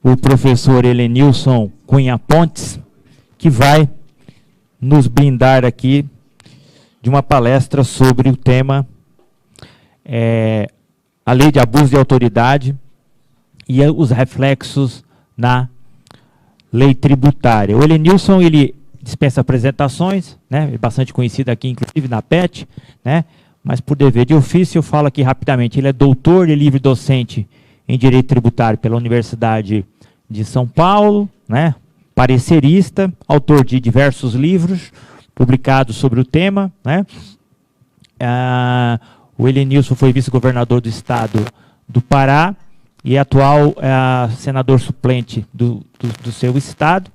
O professor Helenilson Cunha Pontes, que vai nos brindar aqui de uma palestra sobre o tema a Lei de Abuso de Autoridade e os reflexos na lei tributária. O Helenilson, ele dispensa apresentações, né, é bastante conhecido aqui, inclusive na PET, né, mas por dever de ofício eu falo aqui rapidamente. Ele é doutor e livre docente em Direito Tributário pela Universidade de São Paulo, né, parecerista, autor de diversos livros publicados sobre o tema, né. O Helenilson foi vice-governador do estado do Pará e atual senador suplente do seu estado.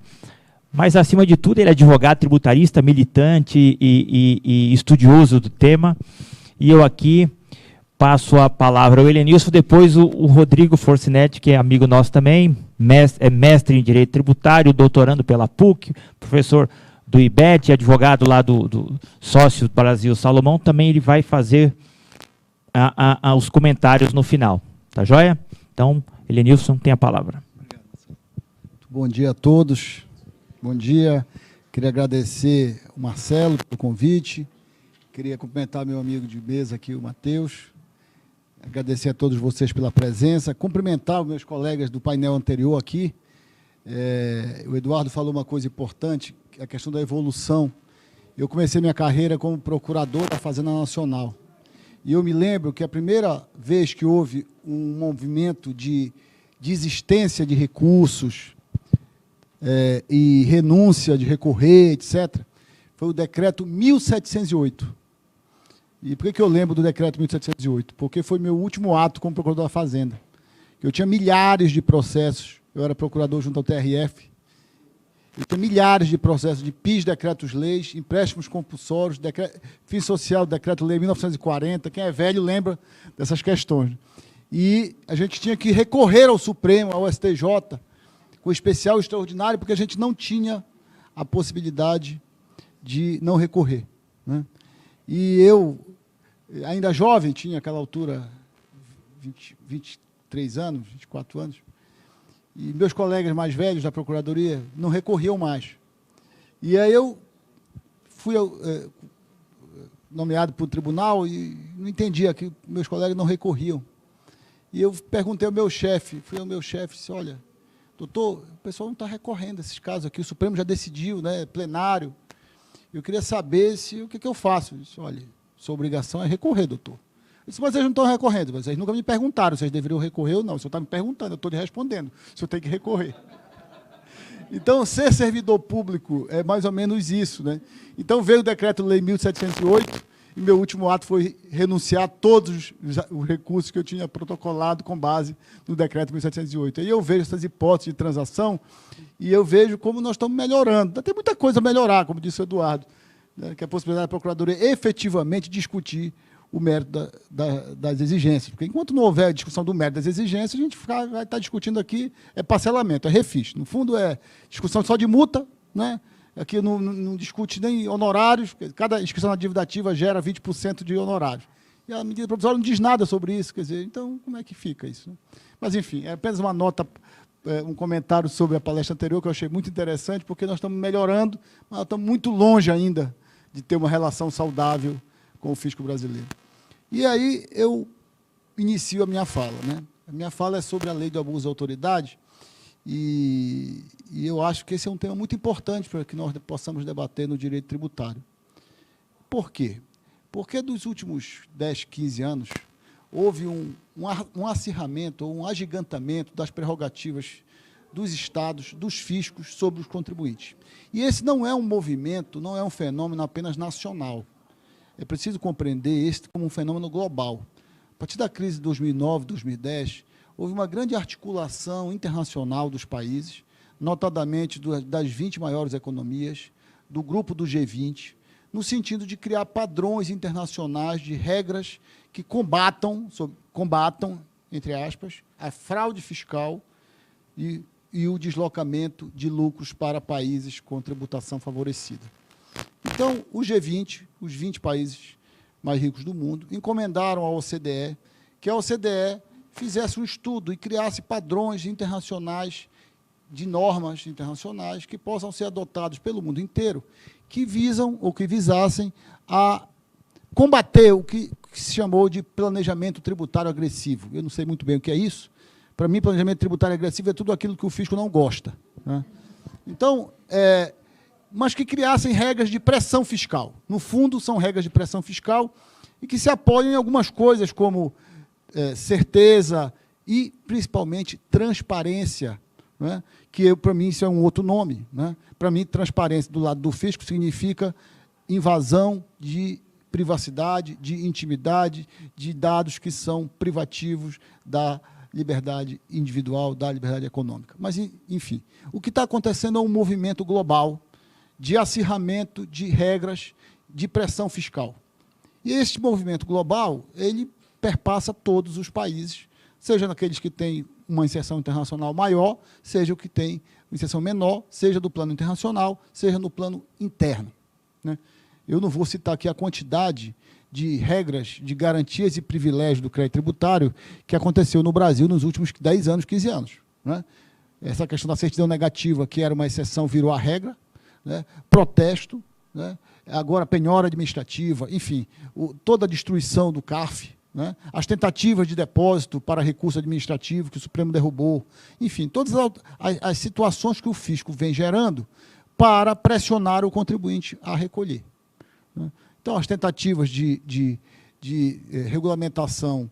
Mas, acima de tudo, ele é advogado tributarista, militante e estudioso do tema. E eu aqui passo a palavra ao Helenilson, depois o Rodrigo Forcinetti, que é amigo nosso também, é mestre em Direito Tributário, doutorando pela PUC, professor do IBET, advogado lá do sócio do Brasil Salomão, também ele vai fazer os comentários no final. Tá joia? Então, Helenilson, tem a palavra. Bom dia a todos. Bom dia. Queria agradecer o Marcelo pelo convite. Queria cumprimentar meu amigo de mesa aqui, o Matheus. Agradecer a todos vocês pela presença. Cumprimentar os meus colegas do painel anterior aqui. O Eduardo falou uma coisa importante, a questão da evolução. Eu comecei minha carreira como procurador da Fazenda Nacional. E eu me lembro que a primeira vez que houve um movimento de desistência de recursos e renúncia de recorrer, etc., foi o decreto 1708. E por que eu lembro do decreto 1708? Porque foi meu último ato como procurador da Fazenda. Eu tinha milhares de processos, eu era procurador junto ao TRF, eu tinha milhares de processos de PIS, decretos-leis, empréstimos compulsórios, fim social, decreto-lei 1940, quem é velho lembra dessas questões. E a gente tinha que recorrer ao Supremo, ao STJ, com especial extraordinário, porque a gente não tinha a possibilidade de não recorrer, né? E eu, ainda jovem, tinha aquela altura, 23 anos, 24 anos, e meus colegas mais velhos da Procuradoria não recorriam mais. E aí eu fui nomeado para o tribunal e não entendia que meus colegas não recorriam. E eu perguntei ao meu chefe, fui ao meu chefe e disse, olha, doutor, o pessoal não está recorrendo a esses casos aqui, o Supremo já decidiu, né, plenário. Eu queria saber o que eu faço. Eu disse, olha, sua obrigação é recorrer, doutor. Eu disse, mas vocês não estão recorrendo, vocês nunca me perguntaram se vocês deveriam recorrer ou não. O senhor está me perguntando, eu estou lhe respondendo. O senhor tem que recorrer. Então, ser servidor público é mais ou menos isso, né? Então, veio o decreto-lei 1708, e meu último ato foi renunciar a todos os recursos que eu tinha protocolado com base no decreto 1708. Aí eu vejo essas hipóteses de transação e eu vejo como nós estamos melhorando. Tem muita coisa a melhorar, como disse o Eduardo, né, que é a possibilidade da Procuradoria efetivamente discutir o mérito das exigências. Porque enquanto não houver discussão do mérito das exigências, a gente vai estar discutindo aqui parcelamento, refis. No fundo, é discussão só de multa, né? Aqui não discute nem honorários, cada inscrição na dívida ativa gera 20% de honorários. E a medida provisória não diz nada sobre isso, quer dizer, então como é que fica isso, né? Mas, enfim, é apenas uma nota, um comentário sobre a palestra anterior, que eu achei muito interessante, porque nós estamos melhorando, mas nós estamos muito longe ainda de ter uma relação saudável com o fisco brasileiro. E aí eu inicio a minha fala, né? A minha fala é sobre a Lei do Abuso de Autoridade, e eu acho que esse é um tema muito importante para que nós possamos debater no direito tributário. Por quê? Porque dos últimos 10, 15 anos, houve um acirramento, ou um agigantamento das prerrogativas dos estados, dos fiscos, sobre os contribuintes. E esse não é um movimento, não é um fenômeno apenas nacional. É preciso compreender esse como um fenômeno global. A partir da crise de 2009, 2010, houve uma grande articulação internacional dos países, notadamente das 20 maiores economias, do grupo do G20, no sentido de criar padrões internacionais de regras que combatam, entre aspas, a fraude fiscal e o deslocamento de lucros para países com tributação favorecida. Então, o G20, os 20 países mais ricos do mundo, encomendaram à OCDE que a OCDE fizesse um estudo e criasse padrões internacionais, de normas internacionais, que possam ser adotados pelo mundo inteiro, que visam ou que visassem a combater o que se chamou de planejamento tributário agressivo. Eu não sei muito bem o que é isso. Para mim, planejamento tributário agressivo é tudo aquilo que o fisco não gosta, né? Então, mas que criassem regras de pressão fiscal. No fundo, são regras de pressão fiscal e que se apoiam em algumas coisas como certeza e, principalmente, transparência, né? Que, para mim, isso é um outro nome, né? Para mim, transparência do lado do fisco significa invasão de privacidade, de intimidade, de dados que são privativos da liberdade individual, da liberdade econômica. Mas, enfim, o que está acontecendo é um movimento global de acirramento de regras de pressão fiscal. E esse movimento global, ele perpassa todos os países, seja naqueles que têm uma inserção internacional maior, seja o que tem uma inserção menor, seja do plano internacional, seja no plano interno, né? Eu não vou citar aqui a quantidade de regras, de garantias e privilégios do crédito tributário que aconteceu no Brasil nos últimos 10 anos, 15 anos, né? Essa questão da certidão negativa, que era uma exceção, virou a regra, né? Protesto, né? Agora penhora administrativa, enfim, toda a destruição do CARF, né? As tentativas de depósito para recurso administrativo que o Supremo derrubou, enfim, todas as situações que o fisco vem gerando para pressionar o contribuinte a recolher, né? Então, as tentativas de regulamentação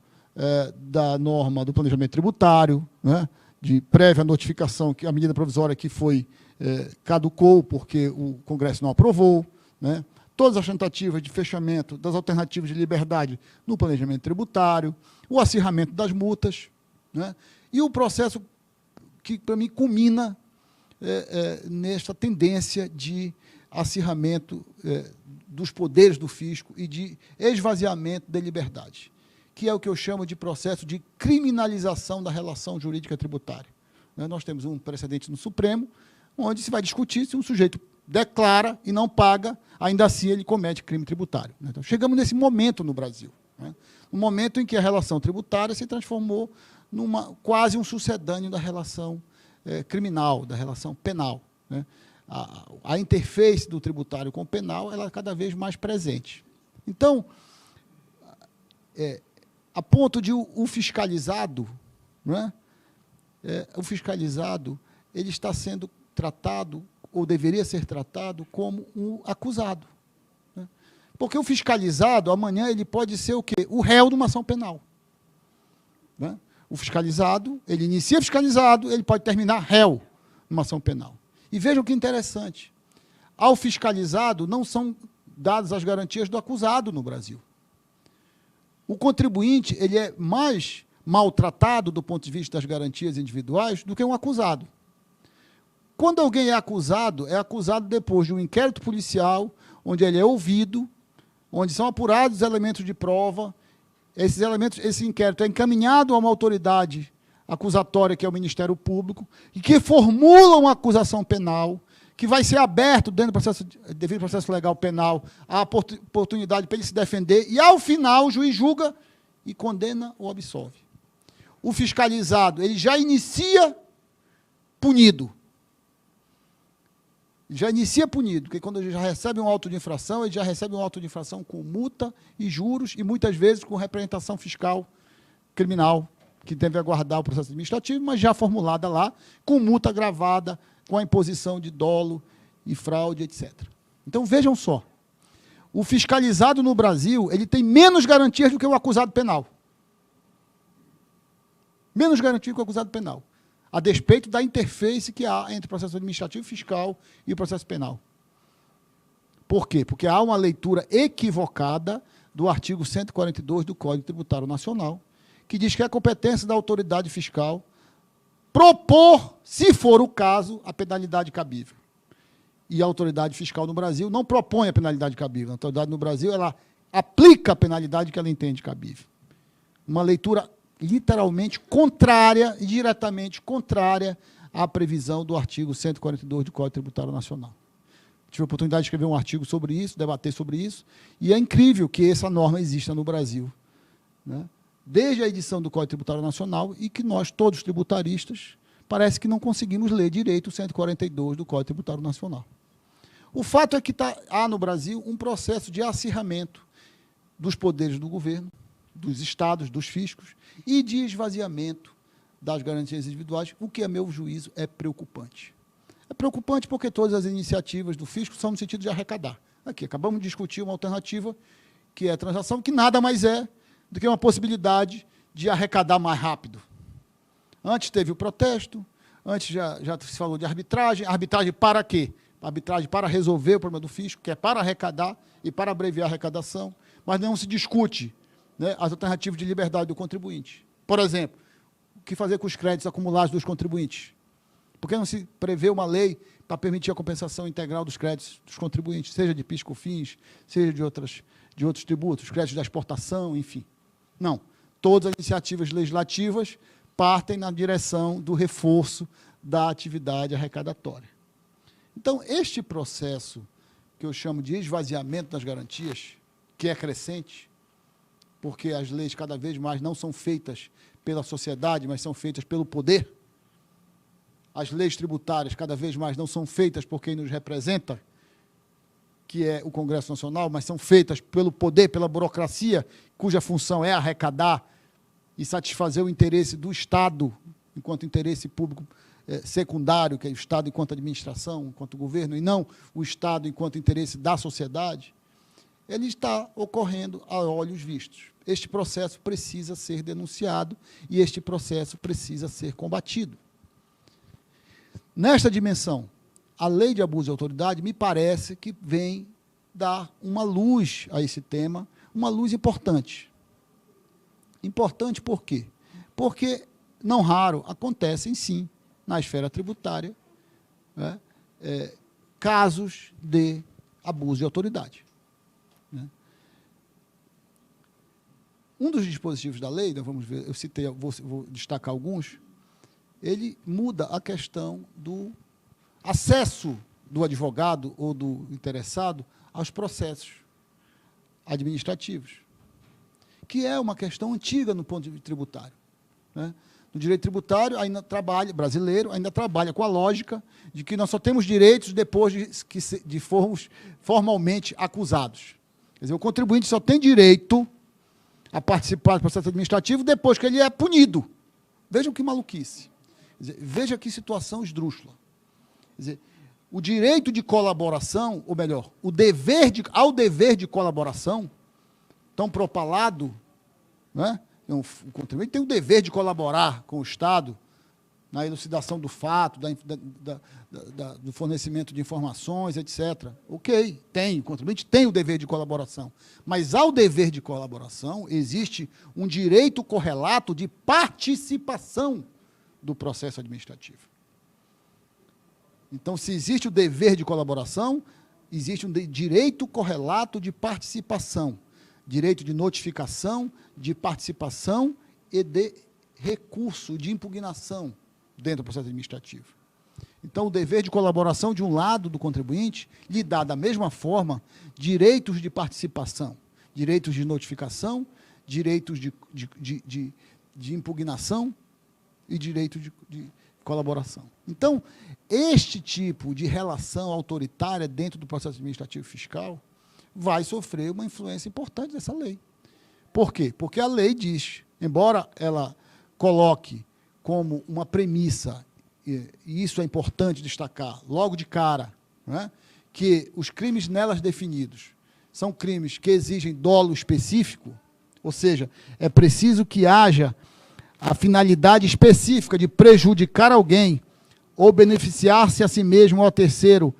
da norma do planejamento tributário, né? De prévia notificação, que a medida provisória que foi caducou porque o Congresso não aprovou, né? Todas as tentativas de fechamento das alternativas de liberdade no planejamento tributário, o acirramento das multas, né? E o processo que, para mim, culmina nesta tendência de acirramento dos poderes do fisco e de esvaziamento da liberdade, que é o que eu chamo de processo de criminalização da relação jurídica tributária, né? Nós temos um precedente no Supremo, onde se vai discutir se um sujeito declara e não paga, ainda assim ele comete crime tributário, né? Então, chegamos nesse momento no Brasil, né? Um momento em que a relação tributária se transformou numa quase um sucedâneo da relação criminal, da relação penal, né? A interface do tributário com o penal, ela é cada vez mais presente. Então, a ponto de o fiscalizado, né? O fiscalizado, ele está sendo tratado, ou deveria ser tratado, como um acusado, né? Porque o fiscalizado, amanhã, ele pode ser o quê? O réu de uma ação penal, né? O fiscalizado, ele inicia fiscalizado, ele pode terminar réu numa ação penal. E vejam que interessante, ao fiscalizado não são dadas as garantias do acusado no Brasil. O contribuinte, ele é mais maltratado do ponto de vista das garantias individuais do que um acusado. Quando alguém é acusado depois de um inquérito policial, onde ele é ouvido, onde são apurados os elementos de prova, esse inquérito é encaminhado a uma autoridade acusatória, que é o Ministério Público, e que formula uma acusação penal, que vai ser aberto, dentro do devido processo legal penal, a oportunidade para ele se defender, e, ao final, o juiz julga e condena ou absolve. O fiscalizado, ele já inicia punido. Porque quando ele já recebe um auto de infração, ele já recebe um auto de infração com multa e juros, e muitas vezes com representação fiscal criminal, que deve aguardar o processo administrativo, mas já formulada lá, com multa agravada, com a imposição de dolo e fraude, etc. Então, vejam só, o fiscalizado no Brasil, ele tem menos garantias do que o acusado penal. Menos garantia do que o acusado penal, a despeito da interface que há entre o processo administrativo fiscal e o processo penal. Por quê? Porque há uma leitura equivocada do artigo 142 do Código Tributário Nacional, que diz que é a competência da autoridade fiscal propor, se for o caso, a penalidade cabível. E a autoridade fiscal no Brasil não propõe a penalidade cabível. A autoridade no Brasil, ela aplica a penalidade que ela entende cabível. Uma leitura literalmente contrária e diretamente contrária à previsão do artigo 142 do Código Tributário Nacional. Tive a oportunidade de escrever um artigo sobre isso, debater sobre isso, e é incrível que essa norma exista no Brasil, né? desde a edição do Código Tributário Nacional e que nós, todos tributaristas, parece que não conseguimos ler direito o 142 do Código Tributário Nacional. O fato é que há no Brasil um processo de acirramento dos poderes do governo, dos estados, dos fiscos, e de esvaziamento das garantias individuais, o que, a meu juízo, é preocupante. É preocupante porque todas as iniciativas do fisco são no sentido de arrecadar. Aqui, acabamos de discutir uma alternativa, que é a transação, que nada mais é do que uma possibilidade de arrecadar mais rápido. Antes teve o protesto, antes já se falou de arbitragem. Arbitragem para quê? Arbitragem para resolver o problema do fisco, que é para arrecadar e para abreviar a arrecadação, mas não se discute, né, as alternativas de liberdade do contribuinte. Por exemplo, o que fazer com os créditos acumulados dos contribuintes? Por que não se prevê uma lei para permitir a compensação integral dos créditos dos contribuintes, seja de PIS, COFINS, seja de outros tributos, créditos da exportação, enfim? Não. Todas as iniciativas legislativas partem na direção do reforço da atividade arrecadatória. Então, este processo, que eu chamo de esvaziamento das garantias, que é crescente, porque as leis cada vez mais não são feitas pela sociedade, mas são feitas pelo poder. As leis tributárias cada vez mais não são feitas por quem nos representa, que é o Congresso Nacional, mas são feitas pelo poder, pela burocracia, cuja função é arrecadar e satisfazer o interesse do Estado, enquanto interesse público secundário, que é o Estado enquanto administração, enquanto governo, e não o Estado enquanto interesse da sociedade. Ele está ocorrendo a olhos vistos. Este processo precisa ser denunciado e este processo precisa ser combatido. Nesta dimensão, a lei de abuso de autoridade me parece que vem dar uma luz a esse tema, uma luz importante. Importante por quê? Porque, não raro, acontecem, sim, na esfera tributária, né, casos de abuso de autoridade. Né? Um dos dispositivos da lei, vamos ver, eu citei, vou destacar alguns, ele muda a questão do acesso do advogado ou do interessado aos processos administrativos, que é uma questão antiga no ponto de vista tributário. Né? No direito tributário, brasileiro, ainda trabalha com a lógica de que nós só temos direitos depois de formos formalmente acusados. Quer dizer, o contribuinte só tem direito a participar do processo administrativo depois que ele é punido. Vejam que maluquice. Quer dizer, veja que situação esdrúxula. Quer dizer, o direito de colaboração, ou melhor, ao dever de colaboração, tão propalado, né? O contribuinte tem o dever de colaborar com o Estado na elucidação do fato, do fornecimento de informações, etc. Ok, o contribuinte tem o dever de colaboração. Mas ao dever de colaboração existe um direito correlato de participação do processo administrativo. Então, se existe o dever de colaboração, existe um direito correlato de participação, direito de notificação, de participação e de recurso, de impugnação dentro do processo administrativo. Então, o dever de colaboração, de um lado, do contribuinte, lhe dá, da mesma forma, direitos de participação, direitos de notificação, direitos de impugnação e direito de colaboração. Então, este tipo de relação autoritária dentro do processo administrativo fiscal vai sofrer uma influência importante dessa lei. Por quê? Porque a lei diz, embora ela coloque como uma premissa, e isso é importante destacar, logo de cara, né, que os crimes nelas definidos são crimes que exigem dolo específico, ou seja, é preciso que haja a finalidade específica de prejudicar alguém ou beneficiar-se a si mesmo ou a terceiro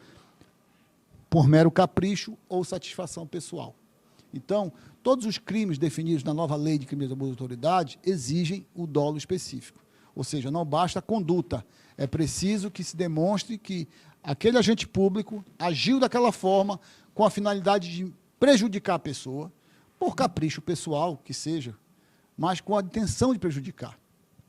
por mero capricho ou satisfação pessoal. Então, todos os crimes definidos na nova lei de crimes de abuso de autoridade exigem o dolo específico. Ou seja, não basta a conduta, é preciso que se demonstre que aquele agente público agiu daquela forma com a finalidade de prejudicar a pessoa, por capricho pessoal que seja, mas com a intenção de prejudicar,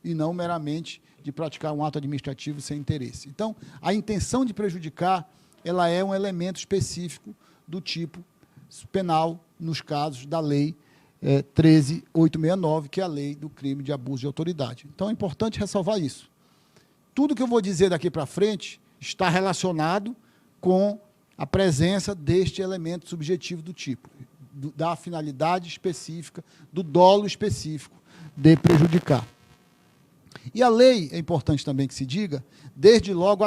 e não meramente de praticar um ato administrativo sem interesse. Então, a intenção de prejudicar, ela é um elemento específico do tipo penal, nos casos da lei 13.869, que é a lei do crime de abuso de autoridade. Então, é importante ressalvar isso. Tudo que eu vou dizer daqui para frente está relacionado com a presença deste elemento subjetivo do tipo, da finalidade específica, do dolo específico de prejudicar. E a lei, é importante também que se diga, desde logo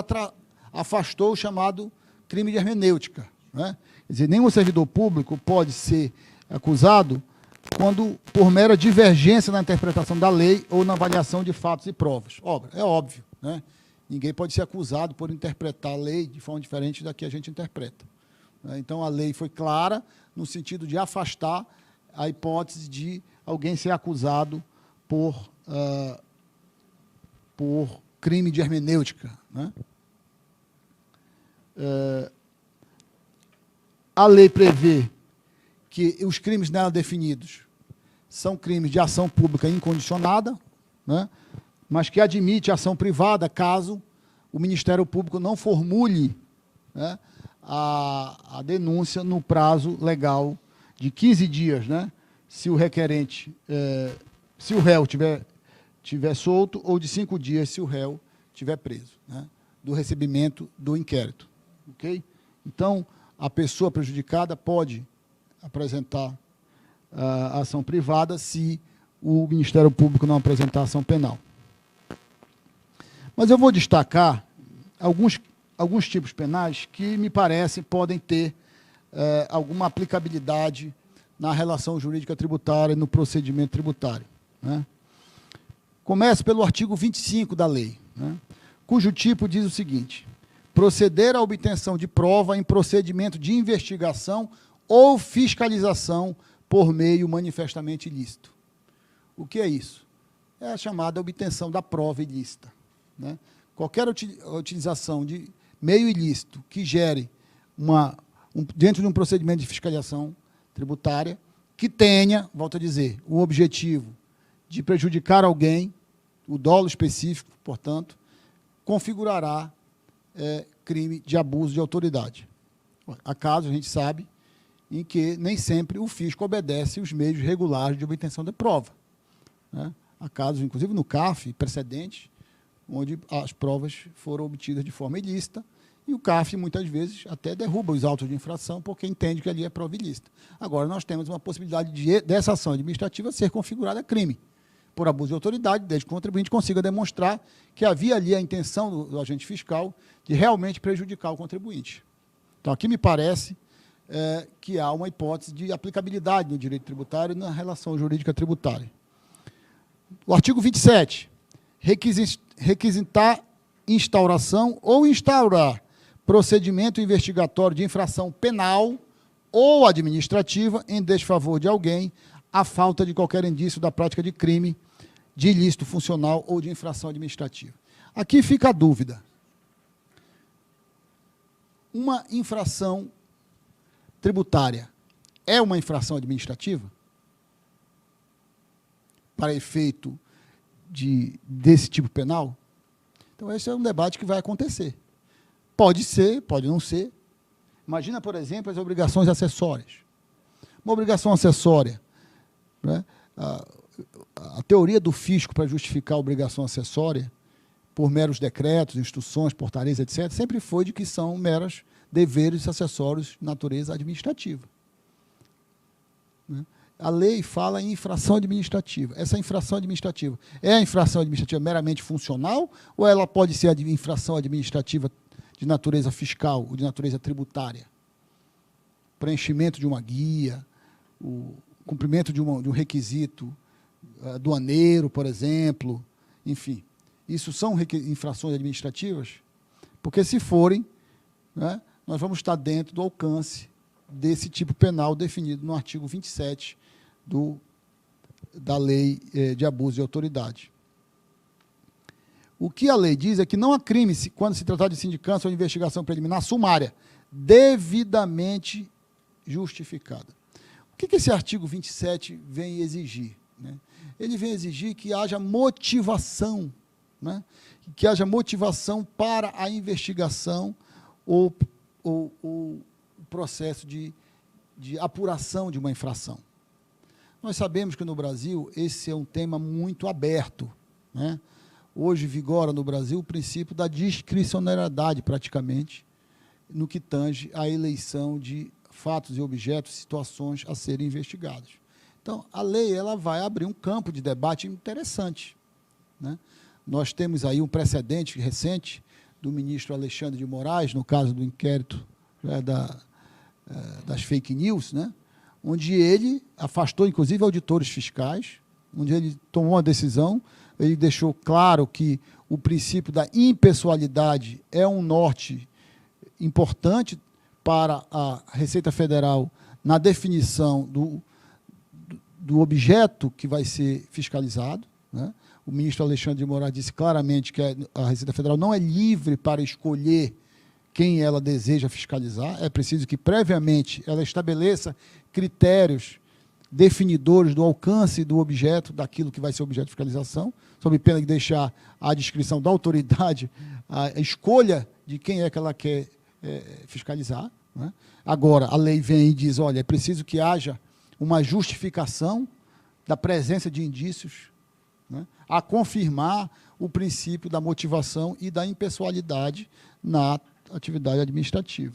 afastou o chamado crime de hermenêutica, né? Quer dizer, nenhum servidor público pode ser acusado quando, por mera divergência na interpretação da lei ou na avaliação de fatos e provas. É óbvio, né? Ninguém pode ser acusado por interpretar a lei de forma diferente da que a gente interpreta. Então, a lei foi clara no sentido de afastar a hipótese de alguém ser acusado por crime de hermenêutica, né? A lei prevê que os crimes nela definidos são crimes de ação pública incondicionada, né? Mas que admite ação privada caso o Ministério Público não formule, né, a denúncia no prazo legal de 15 dias, né, se o requerente, se o réu tiver solto, ou de 5 dias se o réu tiver preso, né, do recebimento do inquérito. Okay? Então, a pessoa prejudicada pode apresentar a ação privada se o Ministério Público não apresentar ação penal. Mas eu vou destacar alguns tipos penais que, me parece, podem ter alguma aplicabilidade na relação jurídica tributária e no procedimento tributário, né? Começo pelo artigo 25 da lei, né, cujo tipo diz o seguinte: proceder à obtenção de prova em procedimento de investigação ou fiscalização por meio manifestamente ilícito. O que é isso? É a chamada obtenção da prova ilícita, né? Qualquer utilização de meio ilícito que gere dentro de um procedimento de fiscalização tributária, que tenha, volto a dizer, o objetivo de prejudicar alguém, o dolo específico, portanto, configurará crime de abuso de autoridade. Há casos, a gente sabe, em que nem sempre o fisco obedece os meios regulares de obtenção de prova, né? Há casos, inclusive no CAF, precedentes, onde as provas foram obtidas de forma ilícita, e o CAF, muitas vezes, até derruba os autos de infração, porque entende que ali é prova ilícita. Agora, nós temos uma possibilidade dessa ação administrativa ser configurada crime por abuso de autoridade, desde que o contribuinte consiga demonstrar que havia ali a intenção do agente fiscal de realmente prejudicar o contribuinte. Então, aqui me parece que há uma hipótese de aplicabilidade no direito tributário e na relação jurídica tributária. O artigo 27, requisitar instauração ou instaurar procedimento investigatório de infração penal ou administrativa em desfavor de alguém, à falta de qualquer indício da prática de crime, de ilícito funcional ou de infração administrativa. Aqui fica a dúvida. Uma infração tributária é uma infração administrativa? Para efeito desse tipo penal? Então, esse é um debate que vai acontecer. Pode ser, pode não ser. Imagina, por exemplo, as obrigações acessórias. Uma obrigação acessória, né? A teoria do fisco para justificar a obrigação acessória, por meros decretos, instruções, portarias, etc., sempre foi de que são meros deveres acessórios de natureza administrativa, né? A lei fala em infração administrativa. Essa infração administrativa é a infração administrativa meramente funcional ou ela pode ser a infração administrativa de natureza fiscal ou de natureza tributária? Preenchimento de uma guia, o cumprimento de um requisito aduaneiro, por exemplo, enfim. Isso são infrações administrativas? Porque, se forem, né, nós vamos estar dentro do alcance desse tipo penal definido no artigo 27 da Lei de Abuso de Autoridade. O que a lei diz é que não há crime quando se tratar de sindicância ou investigação preliminar sumária, devidamente justificada. O que esse artigo 27 vem exigir, né? Ele vem exigir que haja motivação, né? Que haja motivação para a investigação ou o processo de apuração de uma infração. Nós sabemos que no Brasil esse é um tema muito aberto, né? Hoje vigora no Brasil o princípio da discricionariedade, praticamente, no que tange à eleição de fatos e objetos, situações a serem investigados. Então, a lei ela vai abrir um campo de debate interessante, né? Nós temos aí um precedente recente do ministro Alexandre de Moraes, no caso do inquérito das fake news, né? Onde ele afastou, inclusive, auditores fiscais, onde ele tomou uma decisão, ele deixou claro que o princípio da impessoalidade é um norte importante para a Receita Federal na definição do objeto que vai ser fiscalizado, né? O ministro Alexandre de Moraes disse claramente que a Receita Federal não é livre para escolher quem ela deseja fiscalizar, é preciso que, previamente, ela estabeleça critérios definidores do alcance do objeto, daquilo que vai ser objeto de fiscalização, sob pena de deixar à discrição da autoridade a escolha de quem é que ela quer fiscalizar, né? Agora, a lei vem e diz, olha, é preciso que haja uma justificação da presença de indícios, né, a confirmar o princípio da motivação e da impessoalidade na atividade administrativa.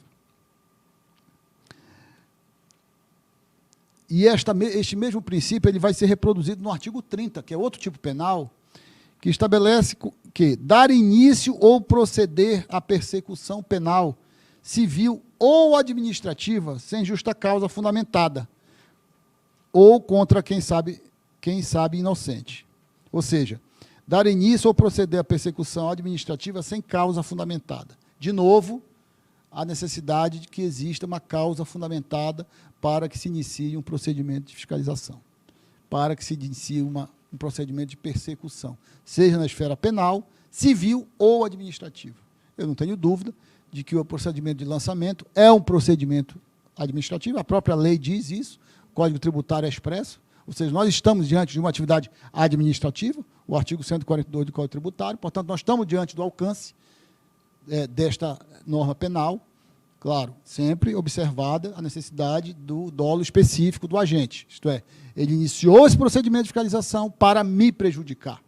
E este mesmo princípio ele vai ser reproduzido no artigo 30, que é outro tipo penal, que estabelece que dar início ou proceder à persecução penal, civil ou administrativa, sem justa causa fundamentada, ou contra quem sabe inocente. Ou seja, dar início ou proceder à persecução administrativa sem causa fundamentada. De novo, a necessidade de que exista uma causa fundamentada para que se inicie um procedimento de fiscalização, para que se inicie um procedimento de persecução, seja na esfera penal, civil ou administrativa. Eu não tenho dúvida de que o procedimento de lançamento é um procedimento administrativo, a própria lei diz isso, o Código Tributário é expresso, ou seja, nós estamos diante de uma atividade administrativa, o artigo 142 do Código Tributário, portanto, nós estamos diante do alcance desta norma penal, claro, sempre observada a necessidade do dolo específico do agente, isto é, ele iniciou esse procedimento de fiscalização para me prejudicar,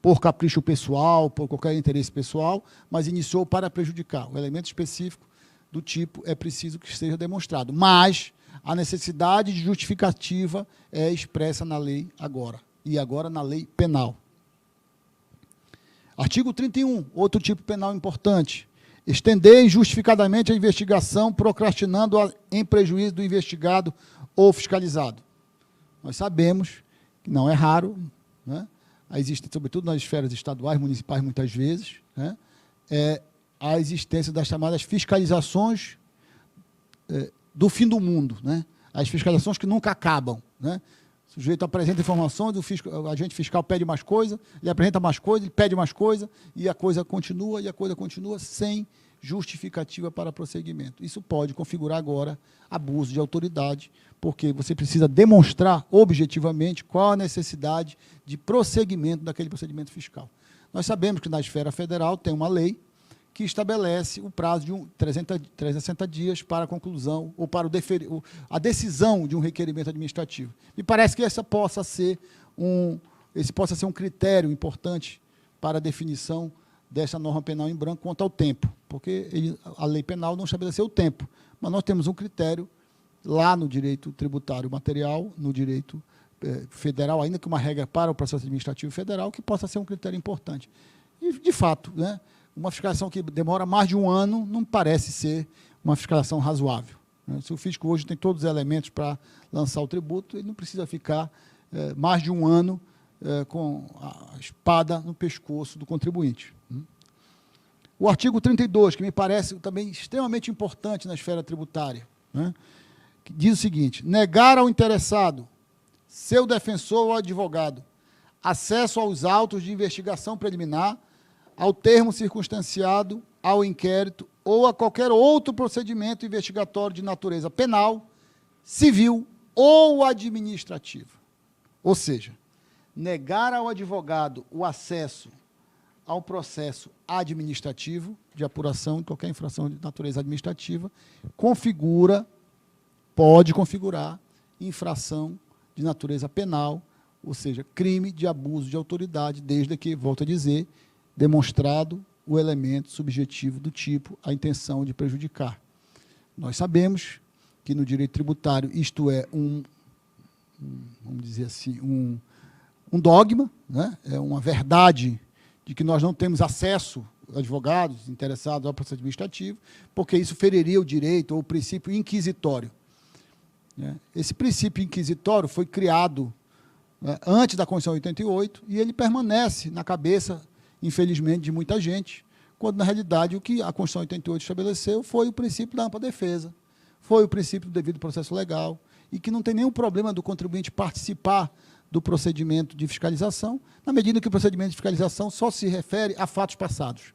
por capricho pessoal, por qualquer interesse pessoal, mas iniciou para prejudicar. O elemento específico do tipo é preciso que seja demonstrado, mas a necessidade de justificativa é expressa na lei agora, e agora na lei penal. Artigo 31, outro tipo penal importante. Estender injustificadamente a investigação, procrastinando-a em prejuízo do investigado ou fiscalizado. Nós sabemos que não é raro, né? Existe, sobretudo nas esferas estaduais, municipais, muitas vezes, né? A existência das chamadas fiscalizações do fim do mundo, né? As fiscalizações que nunca acabam, né? O sujeito apresenta informações, o agente fiscal pede mais coisa, ele apresenta mais coisa, ele pede mais coisa, e a coisa continua sem justificativa para prosseguimento. Isso pode configurar agora abuso de autoridade, porque você precisa demonstrar objetivamente qual a necessidade de prosseguimento daquele procedimento fiscal. Nós sabemos que na esfera federal tem uma lei que estabelece o prazo de 360 dias para a conclusão ou para a decisão de um requerimento administrativo. Me parece que esse possa ser um critério importante para a definição dessa norma penal em branco quanto ao tempo, porque a lei penal não estabeleceu o tempo, mas nós temos um critério lá no direito tributário material, no direito federal, ainda que uma regra para o processo administrativo federal, que possa ser um critério importante. E, de fato, né, uma fiscalização que demora mais de um ano não parece ser uma fiscalização razoável, né? Se o fisco hoje tem todos os elementos para lançar o tributo, ele não precisa ficar mais de um ano com a espada no pescoço do contribuinte. O artigo 32, que me parece também extremamente importante na esfera tributária, né, que diz o seguinte: negar ao interessado, seu defensor ou advogado, acesso aos autos de investigação preliminar, ao termo circunstanciado, ao inquérito ou a qualquer outro procedimento investigatório de natureza penal, civil ou administrativa. Ou seja, negar ao advogado o acesso ao processo administrativo de apuração de qualquer infração de natureza administrativa pode configurar infração de natureza penal, ou seja, crime de abuso de autoridade, desde que, volto a dizer, demonstrado o elemento subjetivo do tipo, a intenção de prejudicar. Nós sabemos que no direito tributário isto é vamos dizer assim, um dogma, né? É uma verdade de que nós não temos acesso, advogados interessados ao processo administrativo, porque isso feriria o direito ou o princípio inquisitório. Esse princípio inquisitório foi criado antes da Constituição 88 e ele permanece na cabeça, infelizmente, de muita gente, quando, na realidade, o que a Constituição 88 estabeleceu foi o princípio da ampla defesa, foi o princípio do devido processo legal, e que não tem nenhum problema do contribuinte participar do procedimento de fiscalização, na medida que o procedimento de fiscalização só se refere a fatos passados.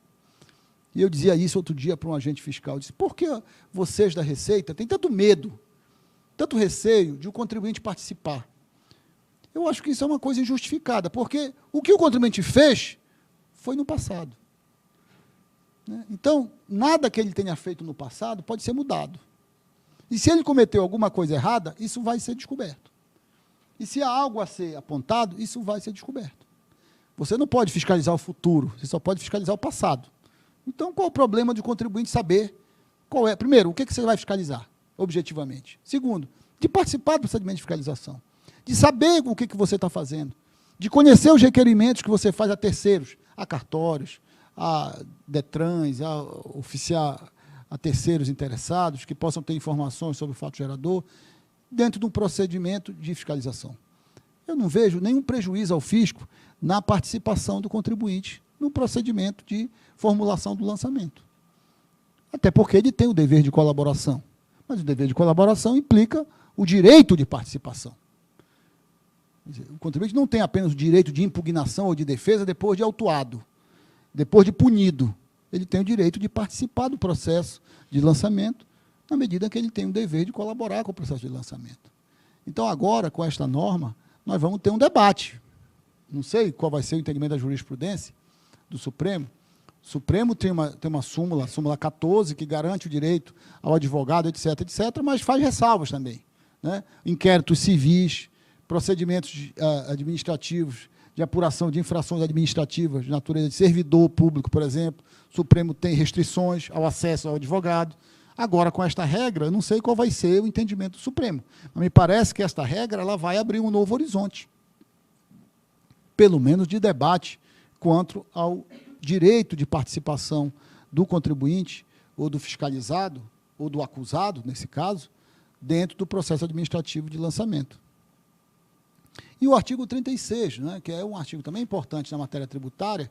E eu dizia isso outro dia para um agente fiscal, eu disse, por que vocês da Receita têm tanto medo, tanto receio de o contribuinte participar? Eu acho que isso é uma coisa injustificada, porque o que o contribuinte fez foi no passado. Então, nada que ele tenha feito no passado pode ser mudado. E se ele cometeu alguma coisa errada, isso vai ser descoberto. E se há algo a ser apontado, isso vai ser descoberto. Você não pode fiscalizar o futuro, você só pode fiscalizar o passado. Então, qual o problema de o contribuinte saber qual é? Primeiro, o que você vai fiscalizar, objetivamente? Segundo, de participar do procedimento de fiscalização, de saber o que você está fazendo, de conhecer os requerimentos que você faz a terceiros, a cartórios, a Detrans, a terceiros interessados, que possam ter informações sobre o fato gerador, dentro de um procedimento de fiscalização. Eu não vejo nenhum prejuízo ao fisco na participação do contribuinte no procedimento de formulação do lançamento. Até porque ele tem o dever de colaboração. Mas o dever de colaboração implica o direito de participação. Quer dizer, o contribuinte não tem apenas o direito de impugnação ou de defesa depois de autuado, depois de punido. Ele tem o direito de participar do processo de lançamento, na medida que ele tem o dever de colaborar com o processo de lançamento. Então, agora, com esta norma, nós vamos ter um debate. Não sei qual vai ser o entendimento da jurisprudência do Supremo. O Supremo tem uma súmula, a súmula 14, que garante o direito ao advogado, etc., etc., mas faz ressalvas também. Inquéritos civis, procedimentos administrativos de apuração de infrações administrativas de natureza de servidor público, por exemplo. O Supremo tem restrições ao acesso ao advogado. Agora, com esta regra, eu não sei qual vai ser o entendimento do Supremo, mas me parece que esta regra ela vai abrir um novo horizonte, pelo menos de debate, quanto ao direito de participação do contribuinte, ou do fiscalizado, ou do acusado, nesse caso, dentro do processo administrativo de lançamento. E o artigo 36, que é um artigo também importante na matéria tributária,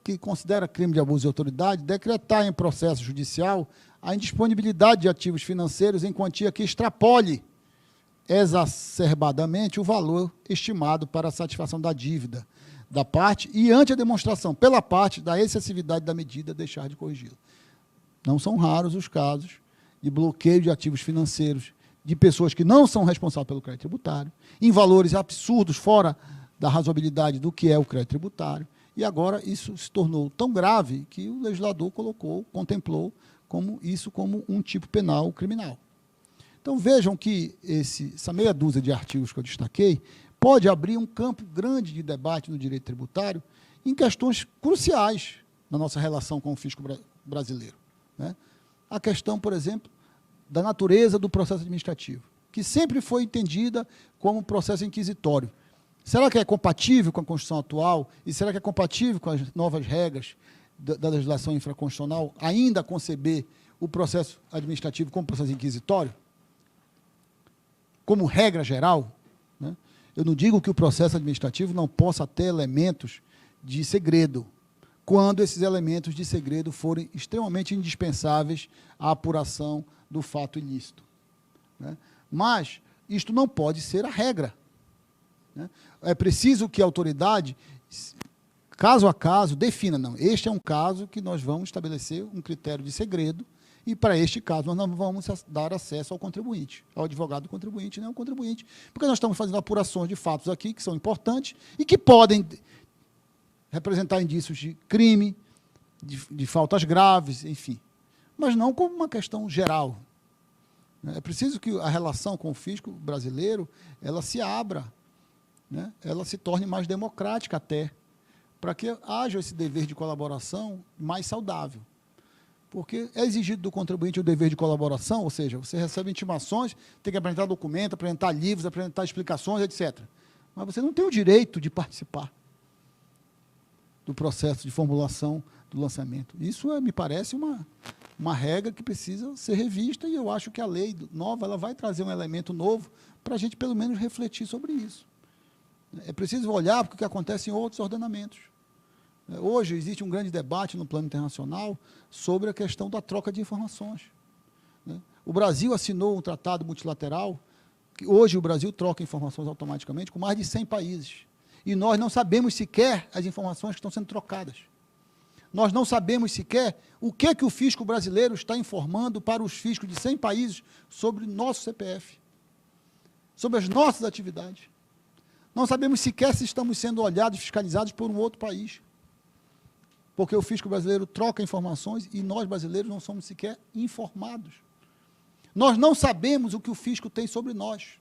que considera crime de abuso de autoridade, decretar em processo judicial a indisponibilidade de ativos financeiros em quantia que extrapole exacerbadamente o valor estimado para a satisfação da dívida da parte e ante a demonstração pela parte da excessividade da medida deixar de corrigi-la. Não são raros os casos de bloqueio de ativos financeiros de pessoas que não são responsáveis pelo crédito tributário, em valores absurdos, fora da razoabilidade do que é o crédito tributário, e agora isso se tornou tão grave que o legislador contemplou isso como um tipo penal criminal. Então, vejam que essa meia dúzia de artigos que eu destaquei pode abrir um campo grande de debate no direito tributário em questões cruciais na nossa relação com o fisco brasileiro. A questão, por exemplo, da natureza do processo administrativo, que sempre foi entendida como processo inquisitório. Será que é compatível com a Constituição atual? E será que é compatível com as novas regras da legislação infraconstitucional ainda conceber o processo administrativo como processo inquisitório? Como regra geral? Eu não digo que o processo administrativo não possa ter elementos de segredo, quando esses elementos de segredo forem extremamente indispensáveis à apuração do fato ilícito. Mas isto não pode ser a regra. É preciso que a autoridade, caso a caso, defina, não, este é um caso que nós vamos estabelecer um critério de segredo e, para este caso, nós não vamos dar acesso ao contribuinte, ao advogado do contribuinte, nem ao contribuinte, porque nós estamos fazendo apurações de fatos aqui que são importantes e que podem representar indícios de crime, de faltas graves, enfim, mas não como uma questão geral. É preciso que a relação com o fisco brasileiro ela se abra, né? Ela se torne mais democrática até, para que haja esse dever de colaboração mais saudável. Porque é exigido do contribuinte o dever de colaboração, ou seja, você recebe intimações, tem que apresentar documento, apresentar livros, apresentar explicações, etc. Mas você não tem o direito de participar do processo de formulação do lançamento. Isso me parece uma regra que precisa ser revista, e eu acho que a lei nova ela vai trazer um elemento novo para a gente, pelo menos, refletir sobre isso. É preciso olhar para o que acontece em outros ordenamentos. Hoje existe um grande debate no plano internacional sobre a questão da troca de informações. O Brasil assinou um tratado multilateral, que hoje o Brasil troca informações automaticamente com mais de 100 países. E nós não sabemos sequer as informações que estão sendo trocadas. Nós não sabemos sequer o que o fisco brasileiro está informando para os fiscos de 100 países sobre nosso CPF, sobre as nossas atividades. Não sabemos sequer se estamos sendo olhados, fiscalizados por um outro país. Porque o fisco brasileiro troca informações e nós, brasileiros, não somos sequer informados. Nós não sabemos o que o fisco tem sobre nós.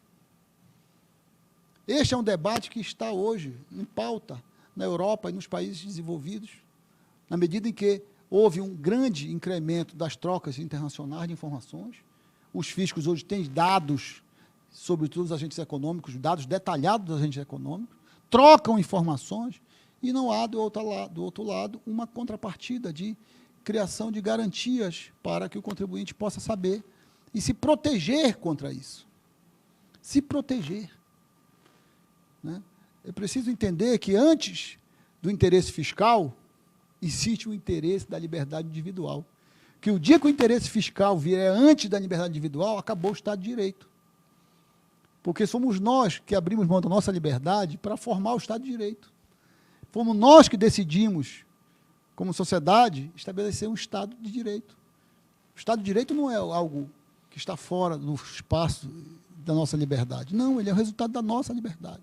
Este é um debate que está hoje em pauta na Europa e nos países desenvolvidos, na medida em que houve um grande incremento das trocas internacionais de informações. Os fiscos hoje têm dados sobre todos os agentes econômicos, dados detalhados dos agentes econômicos, trocam informações e não há, do outro lado, uma contrapartida de criação de garantias para que o contribuinte possa saber e se proteger contra isso. Se proteger. Né? É preciso entender que antes do interesse fiscal, existe o interesse da liberdade individual. Que o dia que o interesse fiscal vier antes da liberdade individual, acabou o Estado de Direito. Porque somos nós que abrimos mão da nossa liberdade para formar o Estado de Direito. Fomos nós que decidimos, como sociedade, estabelecer um Estado de Direito. O Estado de Direito não é algo que está fora do espaço da nossa liberdade. Não, ele é o resultado da nossa liberdade.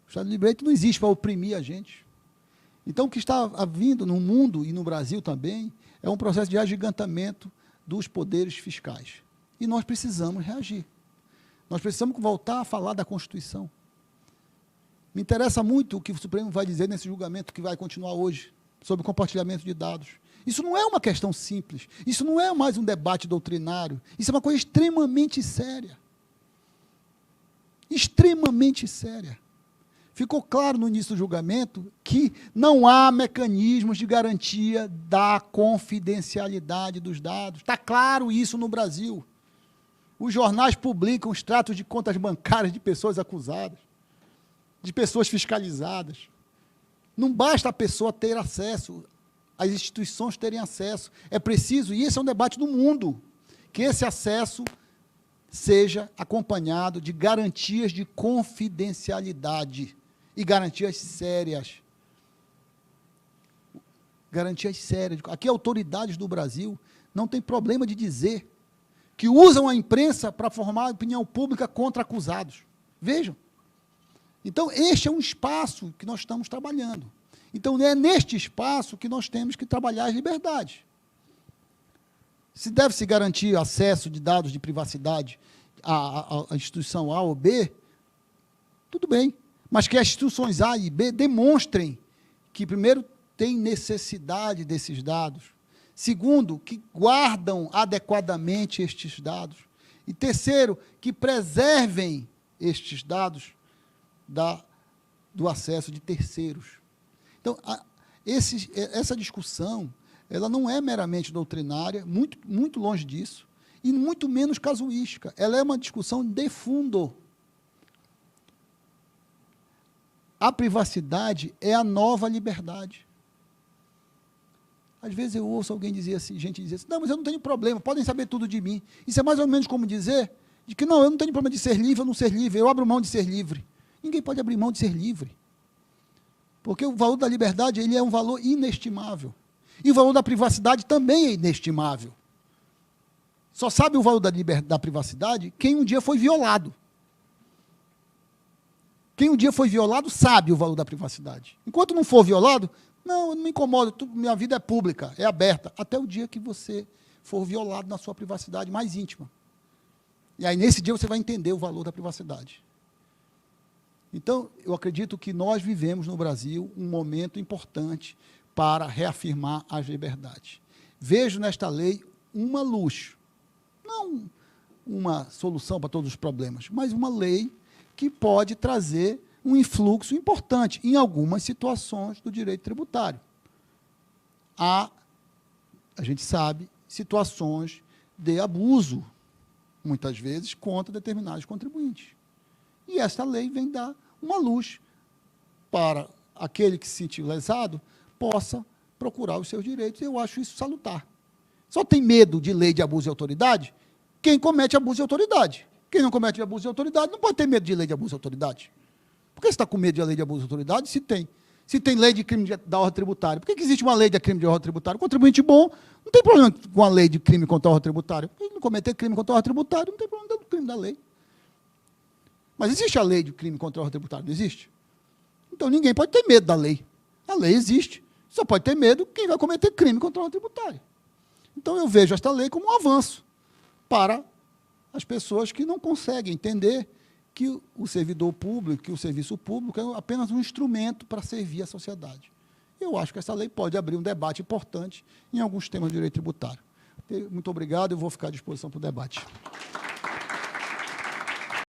O Estado de Direito não existe para oprimir a gente. Então, o que está havindo no mundo e no Brasil também é um processo de agigantamento dos poderes fiscais. E nós precisamos reagir. Nós precisamos voltar a falar da Constituição. Me interessa muito o que o Supremo vai dizer nesse julgamento que vai continuar hoje, sobre o compartilhamento de dados. Isso não é uma questão simples, isso não é mais um debate doutrinário, isso é uma coisa extremamente séria. Extremamente séria. Ficou claro no início do julgamento que não há mecanismos de garantia da confidencialidade dos dados. Está claro isso no Brasil. Os jornais publicam extratos de contas bancárias de pessoas acusadas, de pessoas fiscalizadas. Não basta a pessoa ter acesso, as instituições terem acesso. É preciso, e esse é um debate no mundo, que esse acesso seja acompanhado de garantias de confidencialidade e garantias sérias. Garantias sérias. Aqui, autoridades do Brasil não têm problema de dizer que usam a imprensa para formar opinião pública contra acusados. Vejam. Então, este é um espaço que nós estamos trabalhando. Então, é neste espaço que nós temos que trabalhar as liberdades. Se deve-se garantir acesso de dados de privacidade à instituição A ou B, tudo bem. Mas que as instituições A e B demonstrem que, primeiro, têm necessidade desses dados. Segundo, que guardam adequadamente estes dados. E terceiro, que preservem estes dados do acesso de terceiros. Então, essa discussão, ela não é meramente doutrinária, muito longe disso, e muito menos casuística. Ela é uma discussão de fundo. A privacidade é a nova liberdade. Às vezes eu ouço alguém dizer assim, gente dizer assim, não, mas eu não tenho problema, podem saber tudo de mim. Isso é mais ou menos como dizer de que não, eu não tenho problema de ser livre ou não ser livre, eu abro mão de ser livre. Ninguém pode abrir mão de ser livre. Porque o valor da liberdade ele é um valor inestimável. E o valor da privacidade também é inestimável. Só sabe o valor da privacidade quem um dia foi violado. Quem um dia foi violado sabe o valor da privacidade. Enquanto não for violado, não, eu não me incomodo, minha vida é pública, é aberta, até o dia que você for violado na sua privacidade mais íntima. E aí, nesse dia, você vai entender o valor da privacidade. Então, eu acredito que nós vivemos no Brasil um momento importante para reafirmar as liberdades. Vejo nesta lei uma luz, não uma solução para todos os problemas, mas uma lei que pode trazer um influxo importante em algumas situações do direito tributário. A gente sabe, situações de abuso, muitas vezes, contra determinados contribuintes. E esta lei vem dar uma luz para aquele que se sentiu lesado possa procurar os seus direitos. Eu acho isso salutar. Só tem medo de lei de abuso de autoridade quem comete abuso de autoridade. Quem não comete abuso de autoridade não pode ter medo de lei de abuso de autoridade. Por que você está com medo de lei de abuso de autoridade se tem? Se tem lei de crime da ordem tributária. Por que existe uma lei de crime de ordem tributária? O contribuinte bom não tem problema com a lei de crime contra a ordem tributária. Ele não cometer crime contra a ordem tributária, não tem problema do crime da lei. Mas existe a lei de crime contra a ordem tributária, não existe? Então ninguém pode ter medo da lei. A lei existe. Só pode ter medo quem vai cometer crime contra a ordem tributária. Então eu vejo esta lei como um avanço para as pessoas que não conseguem entender que o servidor público, que o serviço público é apenas um instrumento para servir a sociedade. Eu acho que essa lei pode abrir um debate importante em alguns temas de direito tributário. Muito obrigado, eu vou ficar à disposição para o debate.